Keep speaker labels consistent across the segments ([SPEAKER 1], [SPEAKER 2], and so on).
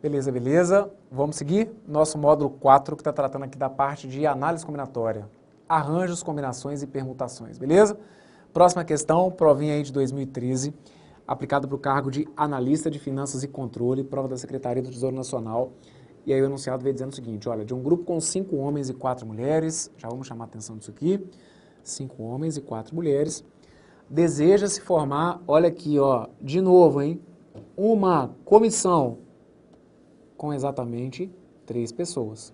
[SPEAKER 1] Beleza, beleza. Vamos seguir? Nosso módulo 4, que está tratando aqui da parte de análise combinatória. Arranjos, combinações e permutações, beleza? Próxima questão, provinha aí de 2013, aplicada para o cargo de analista de finanças e controle, prova da Secretaria do Tesouro Nacional. E aí o enunciado veio dizendo o seguinte, olha, de um grupo com 5 homens e 4 mulheres, já vamos chamar a atenção disso aqui, 5 homens e 4 mulheres, deseja-se formar, olha aqui, ó, de novo, hein, uma comissão com exatamente 3 pessoas.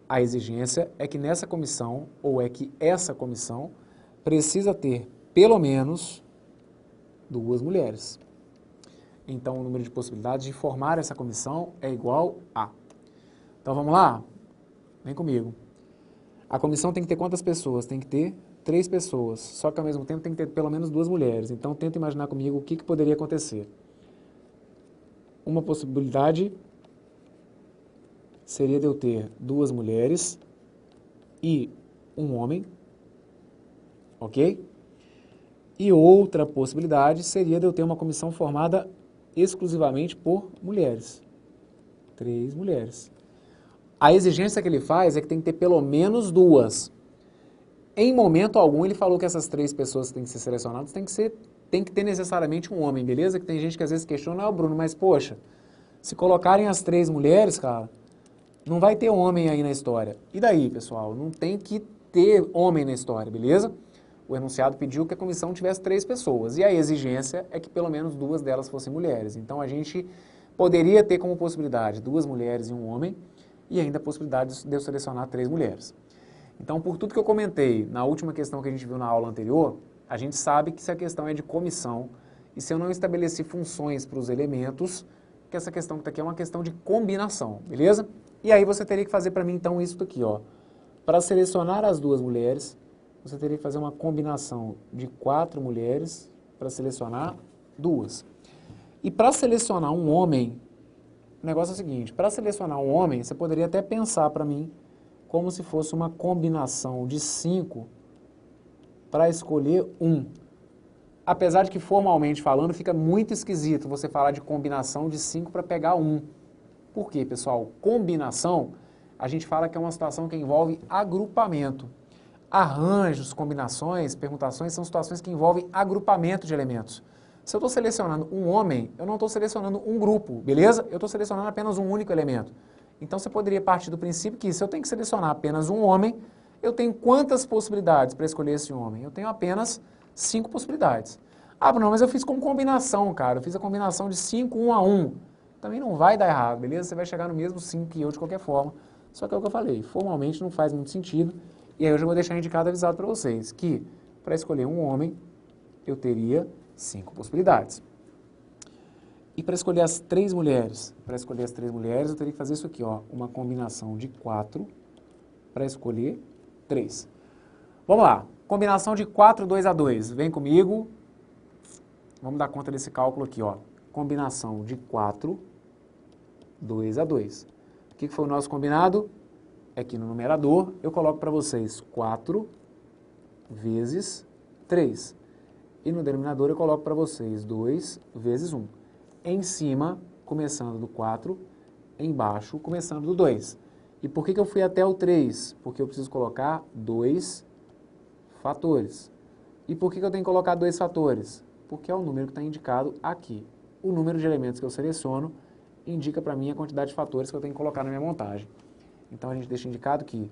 [SPEAKER 1] A exigência é que nessa comissão, ou é que essa comissão, precisa ter pelo menos 2 mulheres. Então, o número de possibilidades de formar essa comissão é igual a... Então, vamos lá? Vem comigo. A comissão tem que ter quantas pessoas? Tem que ter 3 pessoas, só que ao mesmo tempo tem que ter pelo menos 2 mulheres. Então, tenta imaginar comigo o que poderia acontecer. Uma possibilidade seria de eu ter 2 mulheres e um homem, ok? E outra possibilidade seria de eu ter uma comissão formada exclusivamente por mulheres. 3 mulheres. A exigência que ele faz é que tem que ter pelo menos 2. Em momento algum ele falou que essas 3 pessoas que têm que ser selecionadas tem que ter necessariamente um homem, beleza? Que tem gente que às vezes questiona, Bruno, mas poxa, se colocarem as 3 mulheres, cara, não vai ter homem aí na história. E daí, pessoal? Não tem que ter homem na história, beleza? O enunciado pediu que a comissão tivesse 3 pessoas. E a exigência é que pelo menos 2 delas fossem mulheres. Então a gente poderia ter como possibilidade 2 mulheres e um homem, e ainda a possibilidade de eu selecionar 3 mulheres. Então, por tudo que eu comentei na última questão que a gente viu na aula anterior, a gente sabe que se a questão é de comissão, e se eu não estabeleci funções para os elementos, que essa questão que está aqui é uma questão de combinação, beleza? E aí você teria que fazer para mim, então, isso daqui, ó. Para selecionar as 2 mulheres, você teria que fazer uma combinação de 4 mulheres para selecionar 2. E para selecionar um homem, o negócio é o seguinte, para selecionar um homem, você poderia até pensar para mim como se fosse uma combinação de 5 para escolher um. Apesar de que, formalmente falando, fica muito esquisito você falar de combinação de 5 para pegar um. Por quê, pessoal? Combinação, a gente fala que é uma situação que envolve agrupamento. Arranjos, combinações, permutações são situações que envolvem agrupamento de elementos. Se eu estou selecionando um homem, eu não estou selecionando um grupo, beleza? Eu estou selecionando apenas um único elemento. Então você poderia partir do princípio que se eu tenho que selecionar apenas um homem, eu tenho quantas possibilidades para escolher esse homem? Eu tenho apenas 5 possibilidades. Ah, não, mas eu fiz com combinação, cara. Eu fiz a combinação de 5, 1 a 1. Também não vai dar errado, beleza? Você vai chegar no mesmo 5 que eu de qualquer forma. Só que é o que eu falei, formalmente não faz muito sentido. E aí eu já vou deixar indicado, avisado para vocês, que para escolher um homem, eu teria 5 possibilidades. E para escolher as 3 mulheres? Para escolher as 3 mulheres, eu teria que fazer isso aqui, ó, uma combinação de 4 para escolher 3. Vamos lá, combinação de 4, 2 a 2. Vem comigo. Vamos dar conta desse cálculo aqui, ó. Combinação de 4, 2 a 2. O que foi o nosso combinado? Aqui no numerador, eu coloco para vocês 4 vezes 3. E no denominador eu coloco para vocês 2 vezes 1. Em cima, começando do 4, embaixo, começando do 2. E por que eu fui até o 3? Porque eu preciso colocar 2 fatores. E por que eu tenho que colocar 2 fatores? Porque é o número que está indicado aqui. O número de elementos que eu seleciono indica para mim a quantidade de fatores que eu tenho que colocar na minha montagem. Então a gente deixa indicado que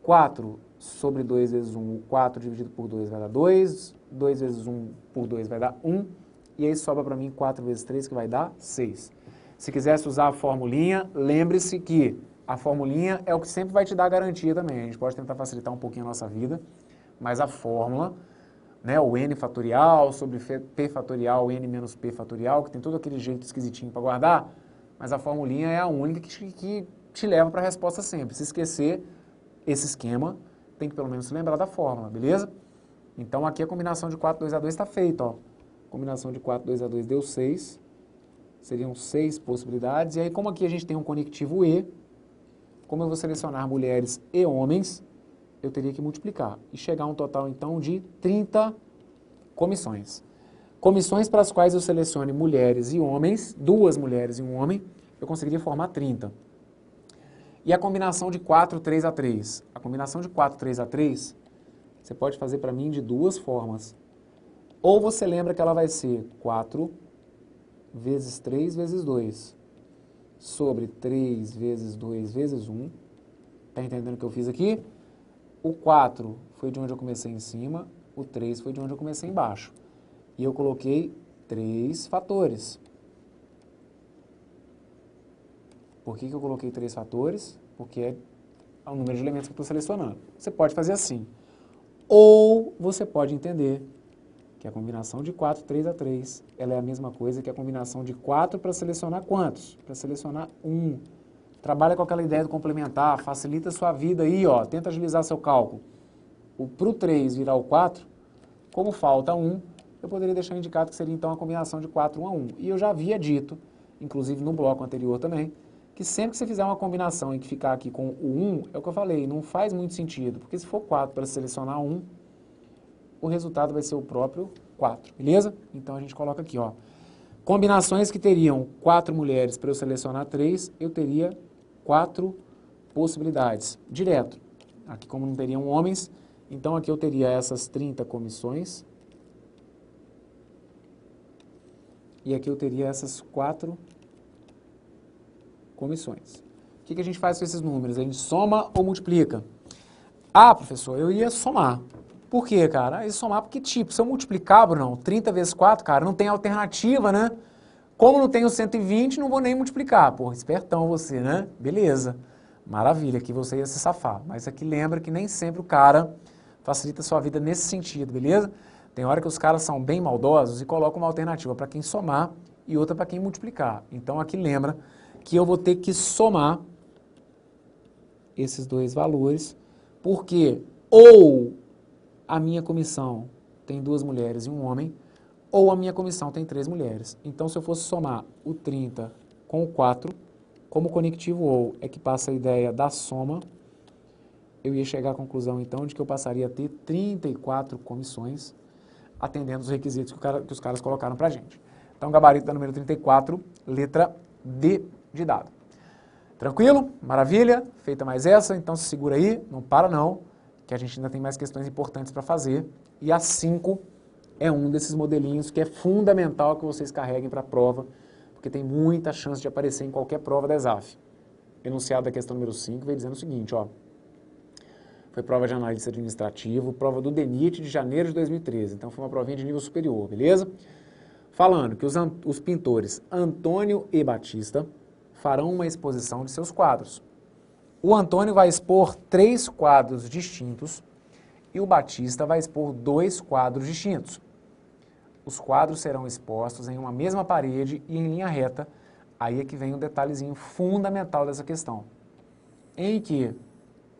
[SPEAKER 1] 4 sobre 2 vezes 1, 4 dividido por 2 vai dar 2, 2 vezes 1 por 2 vai dar 1, e aí sobra para mim 4 vezes 3, que vai dar 6. Se quisesse usar a formulinha, lembre-se que a formulinha é o que sempre vai te dar a garantia também. A gente pode tentar facilitar um pouquinho a nossa vida, mas a fórmula, né, o n fatorial sobre p fatorial, n menos p fatorial, que tem todo aquele jeito esquisitinho para guardar, mas a formulinha é a única que te leva para a resposta sempre. Se esquecer esse esquema, tem que pelo menos se lembrar da fórmula, beleza? Então aqui a combinação de 4, 2 a 2 está feita, ó. Combinação de 4, 2 a 2 deu 6. Seriam 6 possibilidades. E aí, como aqui a gente tem um conectivo E, como eu vou selecionar mulheres e homens, eu teria que multiplicar. E chegar a um total, então, de 30 comissões. Comissões para as quais eu selecione mulheres e homens, 2 mulheres e um homem, eu conseguiria formar 30. E a combinação de 4, 3 a 3? A combinação de 4, 3 a 3, você pode fazer para mim de duas formas. Ou você lembra que ela vai ser 4 vezes 3 vezes 2, sobre 3 vezes 2 vezes 1. Tá entendendo o que eu fiz aqui? O 4 foi de onde eu comecei em cima, o 3 foi de onde eu comecei embaixo. E eu coloquei 3 fatores. Por que eu coloquei 3 fatores? Porque é o número de elementos que eu estou selecionando. Você pode fazer assim. Ou você pode entender que a combinação de 4, 3 a 3, ela é a mesma coisa que a combinação de 4 para selecionar quantos? Para selecionar 1. Trabalha com aquela ideia do complementar, facilita a sua vida aí, ó, tenta agilizar seu cálculo. Para o 3 virar o 4, como falta 1, eu poderia deixar indicado que seria então a combinação de 4, 1 a 1. E eu já havia dito, inclusive no bloco anterior também, que sempre que você fizer uma combinação e que ficar aqui com o 1, é o que eu falei, não faz muito sentido, porque se for 4 para selecionar 1, o resultado vai ser o próprio 4, beleza? Então a gente coloca aqui, ó, combinações que teriam 4 mulheres para eu selecionar 3, eu teria 4 possibilidades, direto. Aqui como não teriam homens, então aqui eu teria essas 30 comissões, e aqui eu teria essas 4 comissões. O que a gente faz com esses números? A gente soma ou multiplica? Ah, professor, eu ia somar. Por quê, cara? Eu ia somar porque, tipo, se eu multiplicar, Bruno, 30 vezes 4, cara, não tem alternativa, né? Como não tenho 120, não vou nem multiplicar. Porra, espertão você, né? Beleza. Maravilha, aqui você ia se safar. Mas aqui lembra que nem sempre o cara facilita a sua vida nesse sentido, beleza? Tem hora que os caras são bem maldosos e colocam uma alternativa para quem somar e outra para quem multiplicar. Então aqui lembra que eu vou ter que somar esses dois valores, porque ou a minha comissão tem 2 mulheres e um homem, ou a minha comissão tem 3 mulheres. Então, se eu fosse somar o 30 com o 4, como conectivo ou é que passa a ideia da soma, eu ia chegar à conclusão, então, de que eu passaria a ter 34 comissões, atendendo os requisitos que os caras colocaram pra gente. Então, gabarito da número 34, letra D de dado. Tranquilo? Maravilha? Feita mais essa, então se segura aí, não para não, que a gente ainda tem mais questões importantes para fazer. E a 5 é um desses modelinhos que é fundamental que vocês carreguem para a prova, porque tem muita chance de aparecer em qualquer prova da ESAF. Enunciado da questão número 5 vem dizendo o seguinte, ó. Foi prova de analista administrativo, prova do DENIT de janeiro de 2013, então foi uma provinha de nível superior, beleza? Falando que os pintores Antônio e Batista farão uma exposição de seus quadros. O Antônio vai expor 3 quadros distintos e o Batista vai expor 2 quadros distintos. Os quadros serão expostos em uma mesma parede e em linha reta. Aí é que vem um detalhezinho fundamental dessa questão, em que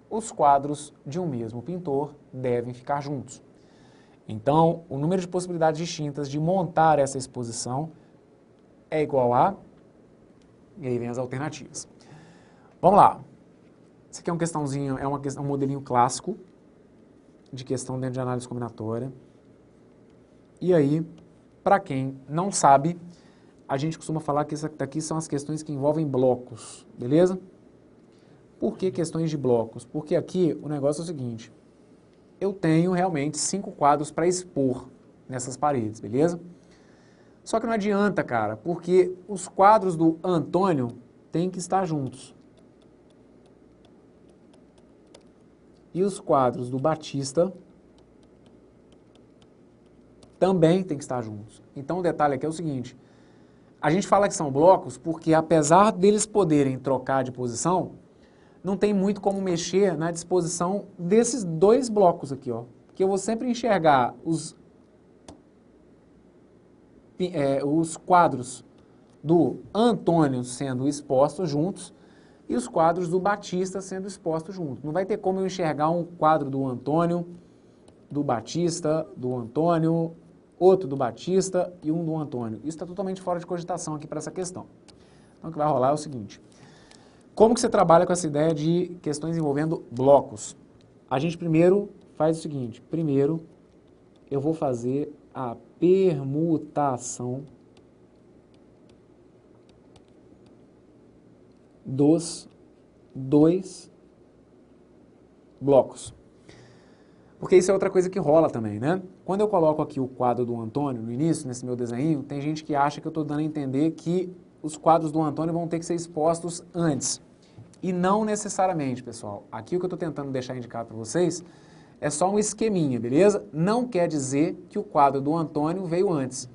[SPEAKER 1] os quadros de um mesmo pintor devem ficar juntos. Então, o número de possibilidades distintas de montar essa exposição é igual a... E aí vem as alternativas. Vamos lá. Isso aqui é uma questãozinho, um modelinho clássico de questão dentro de análise combinatória. E aí, para quem não sabe, a gente costuma falar que isso daqui são as questões que envolvem blocos, beleza? Por que questões de blocos? Porque aqui o negócio é o seguinte, eu tenho realmente 5 quadros para expor nessas paredes, beleza? Só que não adianta, cara, porque os quadros do Antônio têm que estar juntos. E os quadros do Batista também têm que estar juntos. Então o detalhe aqui é o seguinte, a gente fala que são blocos porque apesar deles poderem trocar de posição, não tem muito como mexer na disposição desses 2 blocos aqui, ó. Porque eu vou sempre enxergar os quadros do Antônio sendo expostos juntos e os quadros do Batista sendo expostos juntos. Não vai ter como eu enxergar um quadro do Antônio, do Batista, do Antônio, outro do Batista e um do Antônio. Isso está totalmente fora de cogitação aqui para essa questão. Então, o que vai rolar é o seguinte. Como que você trabalha com essa ideia de questões envolvendo blocos? A gente primeiro faz o seguinte. Primeiro, eu vou fazer a permutação dos dois blocos. Porque isso é outra coisa que rola também, né? Quando eu coloco aqui o quadro do Antônio no início, nesse meu desenho, tem gente que acha que eu estou dando a entender que os quadros do Antônio vão ter que ser expostos antes. E não necessariamente, pessoal. Aqui o que eu estou tentando deixar indicado para vocês é só um esqueminha, beleza? Não quer dizer que o quadro do Antônio veio antes.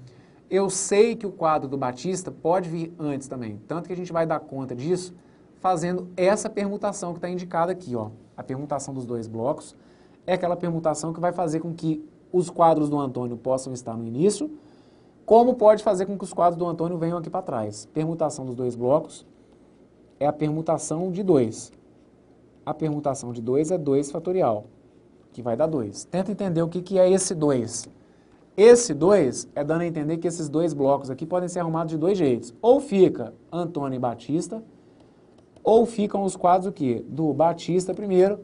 [SPEAKER 1] Eu sei que o quadro do Batista pode vir antes também, tanto que a gente vai dar conta disso fazendo essa permutação que está indicada aqui, ó. A permutação dos dois blocos é aquela permutação que vai fazer com que os quadros do Antônio possam estar no início, como pode fazer com que os quadros do Antônio venham aqui para trás. Permutação dos dois blocos é a permutação de 2. A permutação de 2 é 2 fatorial, que vai dar 2. Tenta entender o que é esse 2. Esse 2 é dando a entender que esses dois blocos aqui podem ser arrumados de dois jeitos. Ou fica Antônio e Batista, ou ficam os quadros o quê? Do Batista primeiro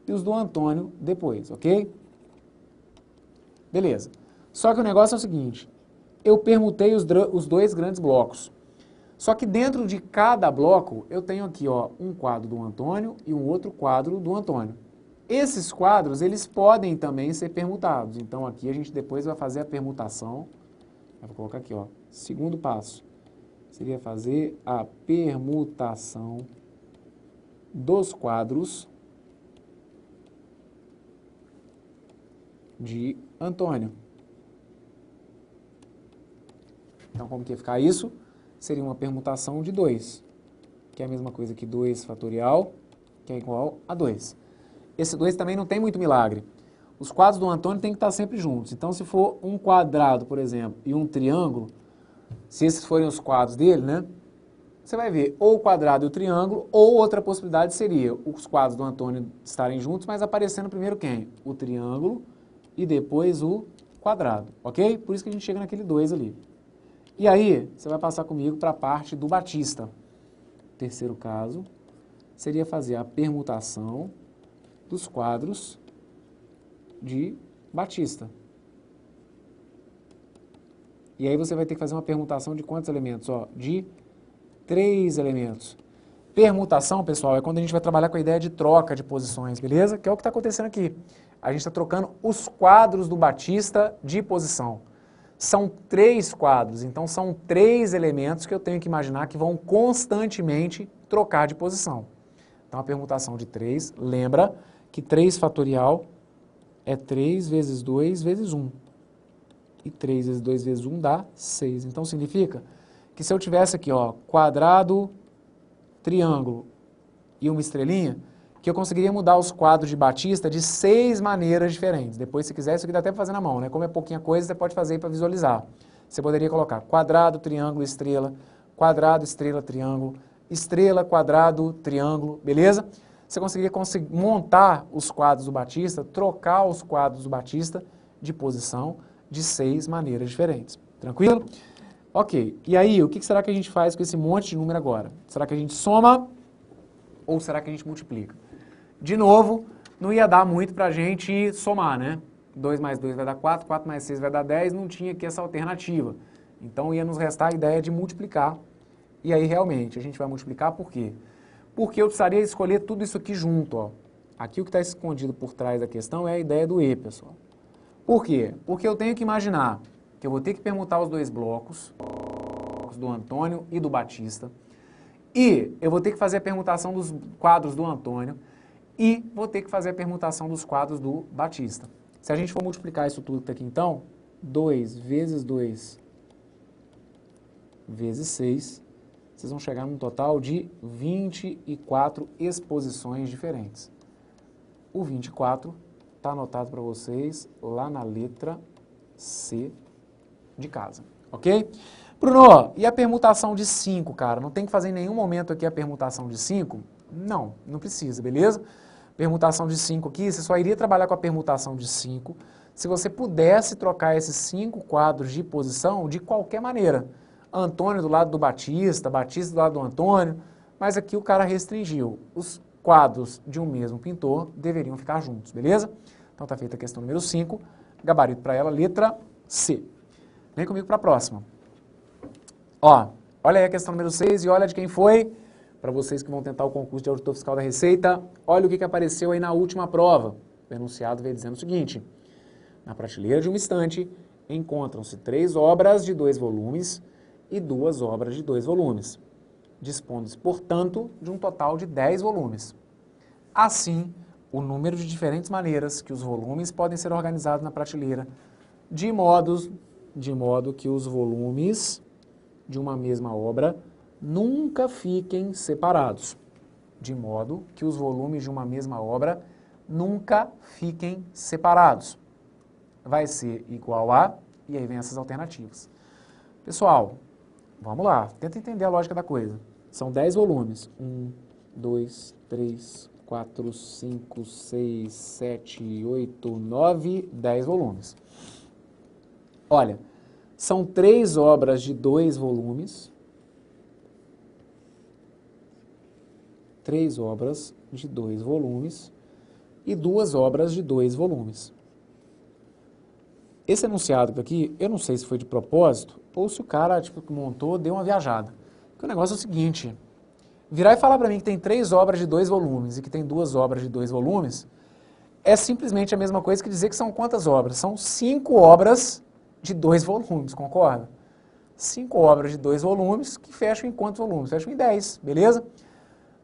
[SPEAKER 1] e os do Antônio depois, ok? Beleza. Só que o negócio é o seguinte, eu permutei os dois grandes blocos. Só que dentro de cada bloco, eu tenho aqui, ó, um quadro do Antônio e um outro quadro do Antônio. Esses quadros, eles podem também ser permutados. Então, aqui a gente depois vai fazer a permutação. Eu vou colocar aqui, ó, segundo passo. Seria fazer a permutação dos quadros de Antônio. Então, como que ia ficar isso? Seria uma permutação de 2, que é a mesma coisa que 2 fatorial, que é igual a 2. Esse 2 também não tem muito milagre. Os quadros do Antônio têm que estar sempre juntos. Então, se for um quadrado, por exemplo, e um triângulo, se esses forem os quadros dele, né? Você vai ver ou o quadrado e o triângulo, ou outra possibilidade seria os quadros do Antônio estarem juntos, mas aparecendo primeiro quem? O triângulo e depois o quadrado, ok? Por isso que a gente chega naquele 2 ali. E aí, você vai passar comigo para a parte do Batista. O terceiro caso seria fazer a permutação dos quadros de Batista. E aí você vai ter que fazer uma permutação de quantos elementos? Ó, de 3 elementos. Permutação, pessoal, é quando a gente vai trabalhar com a ideia de troca de posições, beleza? Que é o que está acontecendo aqui. A gente está trocando os quadros do Batista de posição. São 3 quadros, então são 3 elementos que eu tenho que imaginar que vão constantemente trocar de posição. Então a permutação de 3, lembra que 3 fatorial é 3 vezes 2 vezes 1. E 3 vezes 2 vezes 1 dá 6. Então significa que se eu tivesse aqui, ó, quadrado, triângulo e uma estrelinha, que eu conseguiria mudar os quadros de Batista de 6 maneiras diferentes. Depois, se quiser, isso aqui dá até para fazer na mão, né? Como é pouquinha coisa, você pode fazer aí para visualizar. Você poderia colocar quadrado, triângulo, estrela, quadrado, estrela, triângulo, estrela, quadrado, triângulo, beleza? Você conseguiria montar os quadros do Batista, trocar os quadros do Batista de posição de 6 maneiras diferentes. Tranquilo? Ok. E aí, o que será que a gente faz com esse monte de número agora? Será que a gente soma ou será que a gente multiplica? De novo, não ia dar muito para a gente somar, né? 2 mais 2 vai dar 4, 4 mais 6 vai dar 10, não tinha aqui essa alternativa. Então ia nos restar a ideia de multiplicar. E aí realmente, a gente vai multiplicar por quê? Porque eu precisaria escolher tudo isso aqui junto, ó. Aqui o que está escondido por trás da questão é a ideia do E, pessoal. Por quê? Porque eu tenho que imaginar que eu vou ter que permutar os dois blocos, do Antônio e do Batista, e eu vou ter que fazer a permutação dos quadros do Antônio, e vou ter que fazer a permutação dos quadros do Batista. Se a gente for multiplicar isso tudo aqui então, 2 vezes 2 vezes 6, vocês vão chegar num total de 24 exposições diferentes. O 24 está anotado para vocês lá na letra C de casa, ok? Bruno, e a permutação de 5, cara? Não tem que fazer em nenhum momento aqui a permutação de 5? Não, não precisa, beleza? Permutação de 5 aqui, você só iria trabalhar com a permutação de 5 se você pudesse trocar esses 5 quadros de posição de qualquer maneira. Antônio do lado do Batista, Batista do lado do Antônio, mas aqui o cara restringiu. Os quadros de um mesmo pintor deveriam ficar juntos, beleza? Então tá feita a questão número 5, gabarito para ela, letra C. Vem comigo para a próxima. Ó, olha aí a questão número 6 e olha de quem foi. para vocês que vão tentar o concurso de auditor fiscal da Receita, olha o que apareceu aí na última prova. O enunciado veio dizendo o seguinte: na prateleira de uma estante encontram-se 3 obras de 2 volumes e 2 obras de 2 volumes, dispondo-se, portanto, de um total de 10 volumes. Assim, o número de diferentes maneiras que os volumes podem ser organizados na prateleira, de modo que os volumes de uma mesma obra nunca fiquem separados. De modo que os volumes de uma mesma obra nunca fiquem separados. Vai ser igual a, e aí vem essas alternativas. Pessoal, vamos lá, tenta entender a lógica da coisa. São 10 volumes. 1, 2, 3, 4, 5, 6, 7, 8, 9, 10 volumes. Olha, são 3 obras de 2 volumes. 3 obras de 2 volumes e 2 obras de 2 volumes. Esse enunciado aqui, eu não sei se foi de propósito ou se o cara que montou deu uma viajada. Porque o negócio é o seguinte: virar e falar para mim que tem 3 obras de 2 volumes e que tem 2 obras de 2 volumes é simplesmente a mesma coisa que dizer que são quantas obras? São 5 obras de 2 volumes, concorda? 5 obras de 2 volumes que fecham em quantos volumes? Fecham em 10, beleza?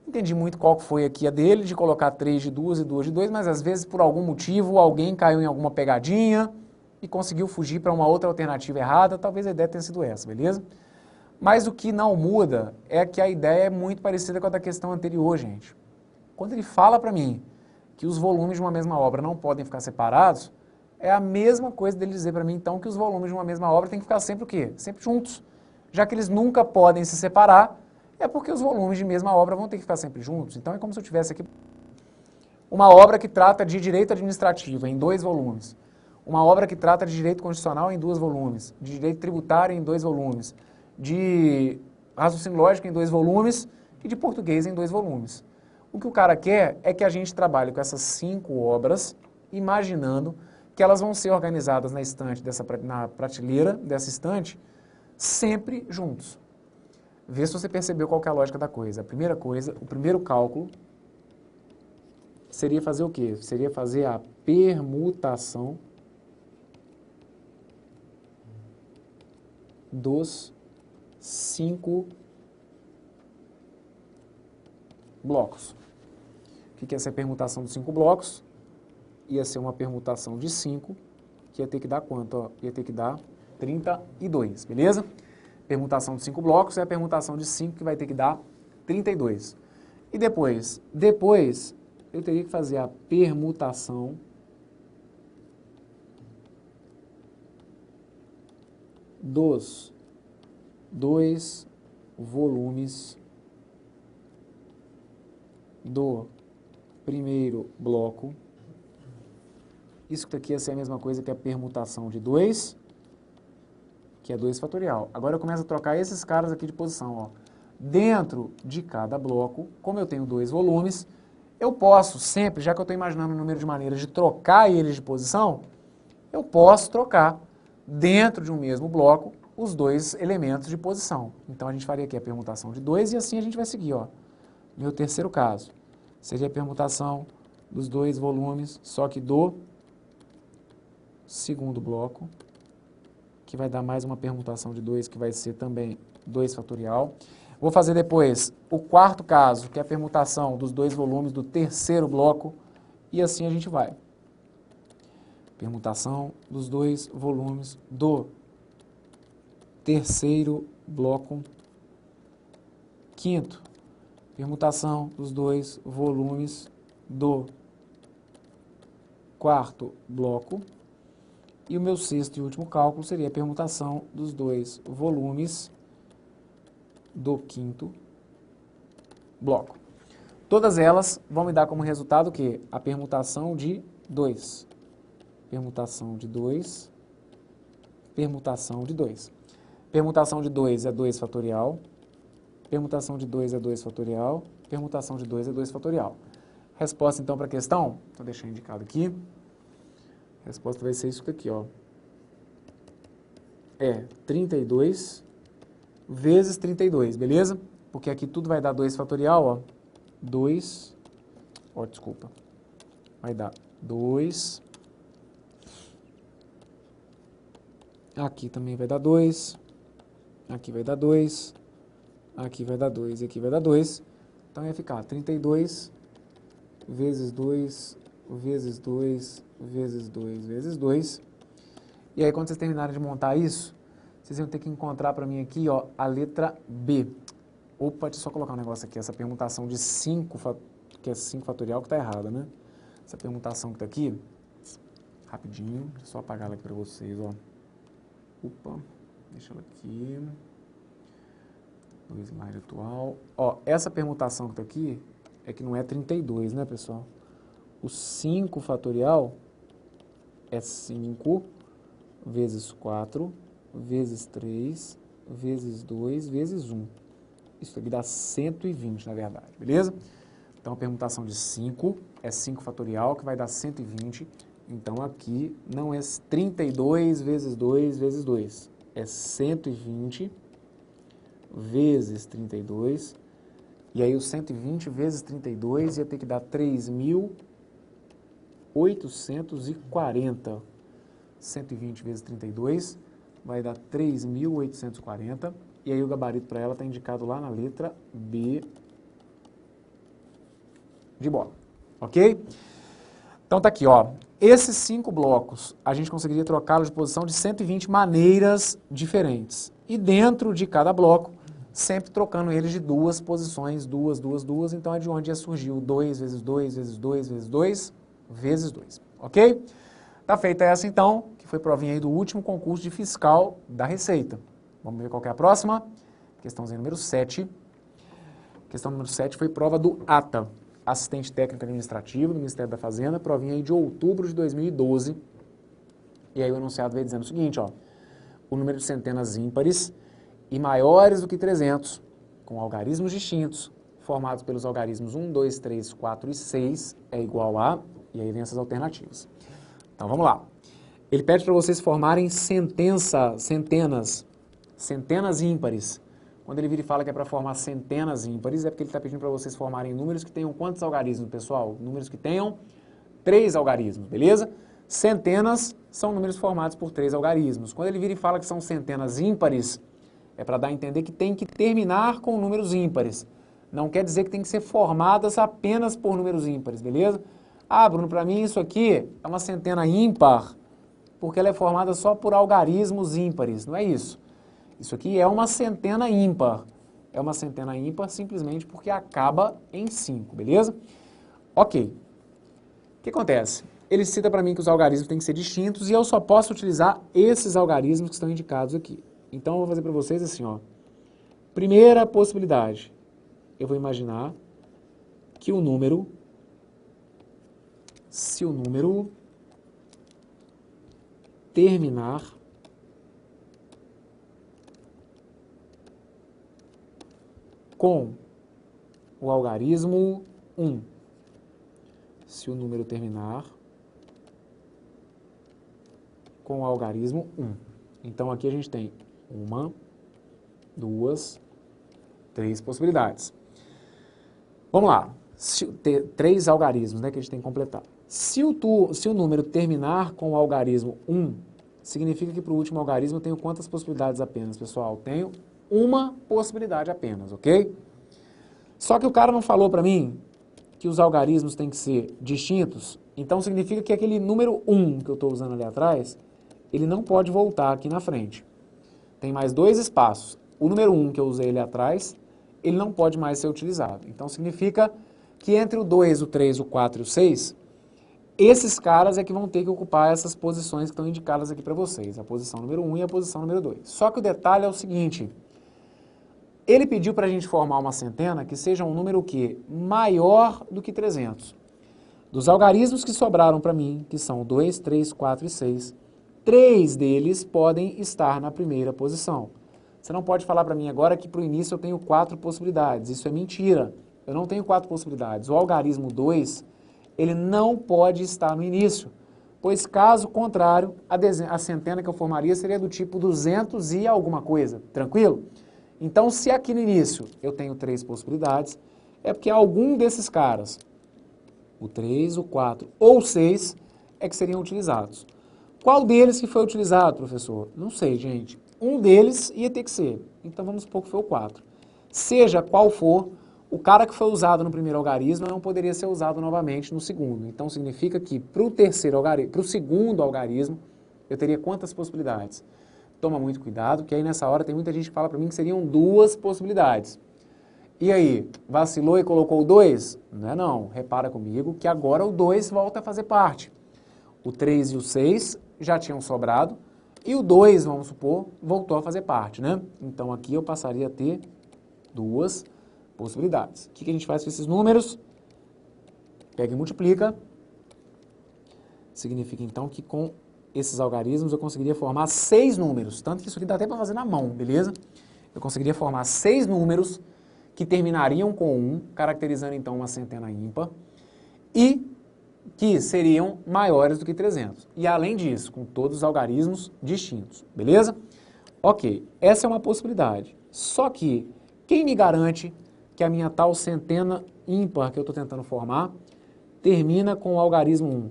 [SPEAKER 1] Entendi muito qual foi aqui a dele, de colocar 3 de 2 e 2 de 2, mas às vezes por algum motivo alguém caiu em alguma pegadinha e conseguiu fugir para uma outra alternativa errada, talvez a ideia tenha sido essa, beleza? Mas o que não muda é que a ideia é muito parecida com a da questão anterior, gente. Quando ele fala para mim que os volumes de uma mesma obra não podem ficar separados, é a mesma coisa dele dizer para mim, então, que os volumes de uma mesma obra têm que ficar sempre o quê? Sempre juntos. Já que eles nunca podem se separar, é porque os volumes de mesma obra vão ter que ficar sempre juntos. Então é como se eu tivesse aqui uma obra que trata de direito administrativo em 2 volumes, uma obra que trata de direito constitucional em 2 volumes, de direito tributário em 2 volumes, de raciocínio lógico em 2 volumes e de português em 2 volumes. O que o cara quer é que a gente trabalhe com essas 5 obras, imaginando que elas vão ser organizadas na estante, na prateleira dessa estante, sempre juntos. Vê se você percebeu qual que é a lógica da coisa. A primeira coisa, o primeiro cálculo seria fazer o quê? Seria fazer a permutação dos 5 blocos. O que é essa permutação dos 5 blocos? Ia ser uma permutação de 5, que ia ter que dar quanto? Ó, ia ter que dar 32, beleza? Permutação de 5 blocos é a permutação de 5 que vai ter que dar 32. E depois eu teria que fazer a permutação dos 2 volumes do primeiro bloco. Isso aqui ia ser a mesma coisa que a permutação de 2, que é 2 fatorial. Agora eu começo a trocar esses caras aqui de posição, ó. Dentro de cada bloco, como eu tenho 2 volumes, eu posso sempre, já que eu estou imaginando o número de maneiras de trocar eles de posição, eu posso trocar dentro de um mesmo bloco os 2 elementos de posição. Então a gente faria aqui a permutação de 2 e assim a gente vai seguir, ó. Meu terceiro caso seria a permutação dos 2 volumes, só que do segundo bloco, que vai dar mais uma permutação de 2, que vai ser também 2 fatorial. Vou fazer depois o quarto caso, que é a permutação dos 2 volumes do terceiro bloco, e assim a gente vai. Permutação dos 2 volumes do terceiro bloco. Quinto, permutação dos 2 volumes do quarto bloco. E o meu sexto e último cálculo seria a permutação dos 2 volumes do quinto bloco. Todas elas vão me dar como resultado o quê? A permutação de 2. Permutação de 2. Permutação de 2. Permutação de 2 é 2 fatorial. Permutação de 2 é 2 fatorial. Permutação de 2 é 2 fatorial. Resposta, então, para a questão, vou deixar indicado aqui. A resposta vai ser isso daqui, ó. É 32 vezes 32, beleza? porque aqui tudo vai dar 2 fatorial, ó. 2, ó, desculpa. Vai dar 2. Aqui também vai dar 2. Aqui vai dar 2. Aqui vai dar 2 e aqui vai dar 2. Então ia ficar 32 vezes 2, vezes 2, vezes 2, vezes 2. E aí, quando vocês terminarem de montar isso, vocês vão ter que encontrar para mim aqui, ó, a letra B. Opa, deixa eu só colocar um negócio aqui. Essa permutação de 5, que é 5 fatorial, que está errada, né? Essa permutação que está aqui, rapidinho, deixa eu só apagar ela aqui para vocês, ó. Opa, deixa ela aqui. Do slide atual. Ó, essa permutação que está aqui é que não é 32, né, pessoal? O 5 fatorial é 5 vezes 4 vezes 3 vezes 2 vezes 1. Isso aqui dá 120, na verdade, beleza? Então, a permutação de 5 é 5 fatorial, que vai dar 120. Então, aqui não é 32 vezes 2 vezes 2. É 120 vezes 32. E aí, o 120 vezes 32 ia ter que dar 3.840. 120 vezes 32 vai dar 3.840. E aí, o gabarito para ela está indicado lá na letra B de bola. Ok? Então, tá aqui, ó. Esses 5 blocos, a gente conseguiria trocá-los de posição de 120 maneiras diferentes. E dentro de cada bloco, sempre trocando eles de 2 posições, 2, 2, 2. Então, é de onde ia surgir o 2 vezes 2 vezes 2 vezes 2 vezes 2. Ok? Tá feita essa, então, que foi provinha aí do último concurso de fiscal da Receita. Vamos ver qual que é a próxima. Questãozinha número 7. Questão número 7 foi prova do ATA, assistente técnico administrativo do Ministério da Fazenda, provinha aí de outubro de 2012. E aí o enunciado veio dizendo o seguinte, ó. O número de centenas ímpares e maiores do que 300, com algarismos distintos, formados pelos algarismos 1, 2, 3, 4 e 6, é igual a... E aí vem essas alternativas. Então, vamos lá. Ele pede para vocês formarem centenas ímpares. Quando ele vira e fala que é para formar centenas ímpares, é porque ele está pedindo para vocês formarem números que tenham quantos algarismos, pessoal? Números que tenham 3 algarismos, beleza? Centenas são números formados por 3 algarismos. Quando ele vira e fala que são centenas ímpares, é para dar a entender que tem que terminar com números ímpares. Não quer dizer que tem que ser formadas apenas por números ímpares, beleza? Ah, Bruno, para mim isso aqui é uma centena ímpar, porque ela é formada só por algarismos ímpares. Não é isso. Isso aqui é uma centena ímpar. É uma centena ímpar simplesmente porque acaba em 5, beleza? Ok. O que acontece? Ele cita para mim que os algarismos têm que ser distintos e eu só posso utilizar esses algarismos que estão indicados aqui. Então, eu vou fazer para vocês assim, ó. Primeira possibilidade. Eu vou imaginar que o número... Se o número terminar com o algarismo 1. Se o número terminar com o algarismo 1. Então, aqui a gente tem 1, 2, 3 possibilidades. Vamos lá. 3 algarismos, né, que a gente tem que completar. Se o número terminar com o algarismo 1, significa que para o último algarismo eu tenho quantas possibilidades apenas, pessoal? Tenho uma possibilidade apenas, ok? Só que o cara não falou para mim que os algarismos têm que ser distintos, então significa que aquele número 1 que eu estou usando ali atrás, ele não pode voltar aqui na frente. Tem mais 2 espaços. O número 1 que eu usei ali atrás, ele não pode mais ser utilizado. Então significa que entre o 2, o 3, o 4 e o 6, esses caras é que vão ter que ocupar essas posições que estão indicadas aqui para vocês, a posição número 1 e a posição número 2. Só que o detalhe é o seguinte, ele pediu para a gente formar uma centena que seja um número o quê? Maior do que 300. Dos algarismos que sobraram para mim, que são 2, 3, 4 e 6, 3 deles podem estar na primeira posição. Você não pode falar para mim agora que para o início eu tenho 4 possibilidades, isso é mentira. Eu não tenho 4 possibilidades. O algarismo 2, ele não pode estar no início, pois caso contrário, a centena que eu formaria seria do tipo 200 e alguma coisa, tranquilo? Então, se aqui no início eu tenho 3 possibilidades, é porque algum desses caras, o 3, o 4 ou o 6, é que seriam utilizados. Qual deles que foi utilizado, professor? Não sei, gente. Um deles ia ter que ser. Então, vamos supor que foi o 4. Seja qual for, o cara que foi usado no primeiro algarismo não poderia ser usado novamente no segundo. Então, significa que para o segundo algarismo, eu teria quantas possibilidades? Toma muito cuidado, que aí nessa hora tem muita gente que fala para mim que seriam 2 possibilidades. E aí, vacilou e colocou o 2? Não é não. Repara comigo que agora o 2 volta a fazer parte. O 3 e o 6 já tinham sobrado, e o 2, vamos supor, voltou a fazer parte, né? Então aqui eu passaria a ter 2 possibilidades. O que a gente faz com esses números? Pega e multiplica. Significa então que com esses algarismos eu conseguiria formar 6 números. Tanto que isso aqui dá até para fazer na mão, beleza? Eu conseguiria formar 6 números que terminariam com 1, caracterizando então uma centena ímpar, e que seriam maiores do que 300. E além disso, com todos os algarismos distintos, beleza? Ok, essa é uma possibilidade. Só que, quem me garante que a minha tal centena ímpar que eu estou tentando formar termina com o algarismo 1?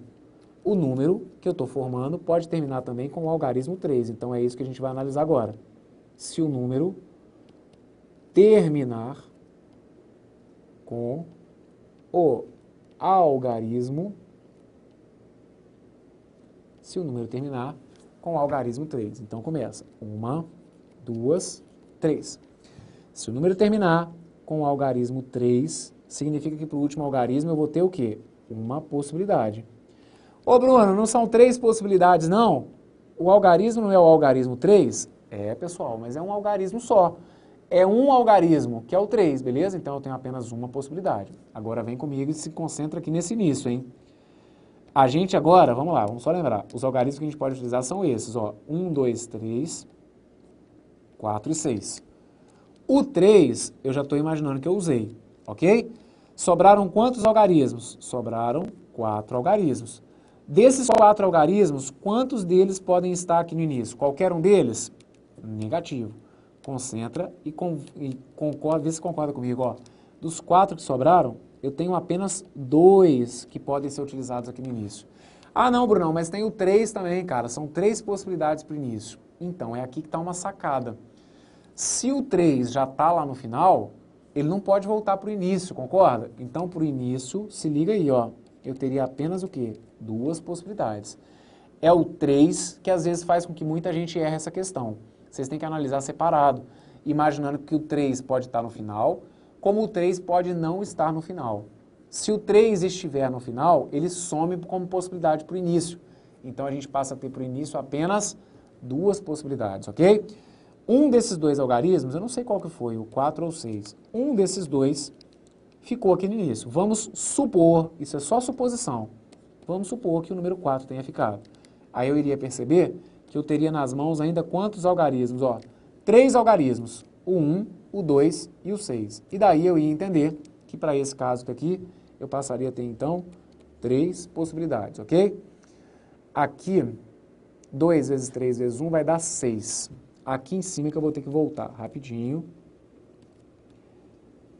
[SPEAKER 1] O número que eu estou formando pode terminar também com o algarismo 3. Então é isso que a gente vai analisar agora. Se o número terminar com o algarismo, se o número terminar com o algarismo 3. Então começa 1, 2, 3. Se o número terminar com o algarismo 3, significa que para o último algarismo eu vou ter o quê? Uma possibilidade. Ô Bruno, não são 3 possibilidades não? O algarismo não é o algarismo 3? É, pessoal, mas é um algarismo só. É um algarismo, que é o 3, beleza? Então eu tenho apenas uma possibilidade. Agora vem comigo e se concentra aqui nesse início, hein? A gente agora, vamos lá, vamos só lembrar. Os algarismos que a gente pode utilizar são esses, ó. 1, 2, 3, 4 e 6. O 3, eu já estou imaginando que eu usei, ok? Sobraram quantos algarismos? Sobraram 4 algarismos. Desses 4 algarismos, quantos deles podem estar aqui no início? Qualquer um deles? Negativo. Concentra e concorda, vê se concorda comigo, ó. Dos 4 que sobraram, eu tenho apenas 2 que podem ser utilizados aqui no início. Ah não, Brunão, mas tem o 3 também, cara. São 3 possibilidades para o início. Então, é aqui que está uma sacada. Se o 3 já está lá no final, ele não pode voltar para o início, concorda? Então, para o início, se liga aí, ó. Eu teria apenas o quê? 2 possibilidades. É o 3 que às vezes faz com que muita gente erre essa questão. Vocês têm que analisar separado, imaginando que o 3 pode estar no final, como o 3 pode não estar no final. Se o 3 estiver no final, ele some como possibilidade para o início. Então, a gente passa a ter para o início apenas 2 possibilidades, ok? Um desses 2 algarismos, eu não sei qual que foi, o 4 ou o 6, um desses 2 ficou aqui no início. Vamos supor, isso é só suposição, vamos supor que o número 4 tenha ficado. Aí eu iria perceber que eu teria nas mãos ainda quantos algarismos? Ó, 3 algarismos, o 1, o 2 e o 6. E daí eu ia entender que para esse caso aqui, eu passaria a ter então 3 possibilidades, ok? Aqui, 2 vezes 3 vezes 1 vai dar 6. Aqui em cima que eu vou ter que voltar rapidinho,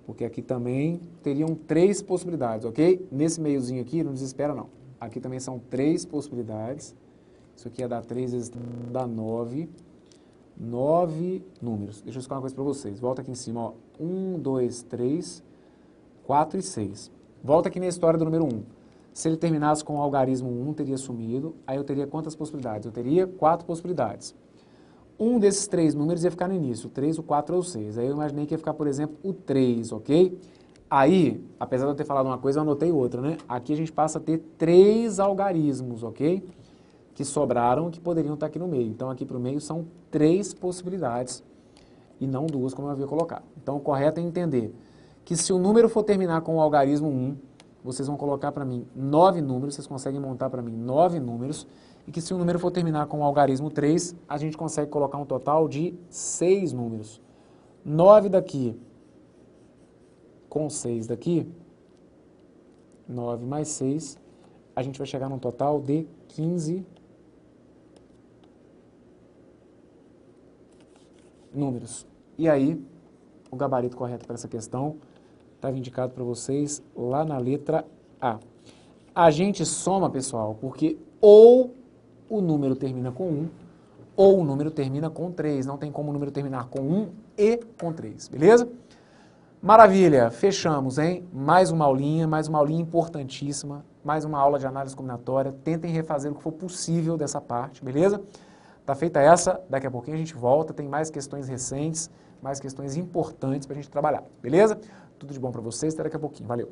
[SPEAKER 1] porque aqui também teriam 3 possibilidades, ok? Nesse meiozinho aqui, não desespera não. Aqui também são 3 possibilidades. Isso aqui ia dar 3 vezes 3, dá 9. 9 números. Deixa eu explicar uma coisa para vocês. Volta aqui em cima, ó. 1, 2, 3, 4 e 6. Volta aqui na história do número 1. Se ele terminasse com o algarismo 1, teria sumido. Aí eu teria quantas possibilidades? Eu teria 4 possibilidades. Um desses 3 números ia ficar no início, o 3, o 4 ou o 6. Aí eu imaginei que ia ficar, por exemplo, o 3, ok? Aí, apesar de eu ter falado uma coisa, eu anotei outra, né? Aqui a gente passa a ter 3 algarismos, ok? Que sobraram, que poderiam estar aqui no meio. Então, aqui para o meio são 3 possibilidades e não 2, como eu havia colocado. Então, o correto é entender que se o número for terminar com o algarismo 1, vocês vão colocar para mim 9 números, vocês conseguem montar para mim 9 números, e que se o número for terminar com o algarismo 3, a gente consegue colocar um total de 6 números. 9 daqui com 6 daqui, 9 mais 6, a gente vai chegar num total de 15 números. E aí, o gabarito correto para essa questão estava indicado para vocês lá na letra A. A gente soma, pessoal, porque ou o número termina com 1, ou o número termina com 3. Não tem como o número terminar com 1 e com 3, beleza? Maravilha, fechamos, hein? Mais uma aulinha importantíssima, mais uma aula de análise combinatória. Tentem refazer o que for possível dessa parte, beleza? Tá feita essa, daqui a pouquinho a gente volta, tem mais questões recentes, mais questões importantes para a gente trabalhar, beleza? Tudo de bom para vocês, até daqui a pouquinho, valeu!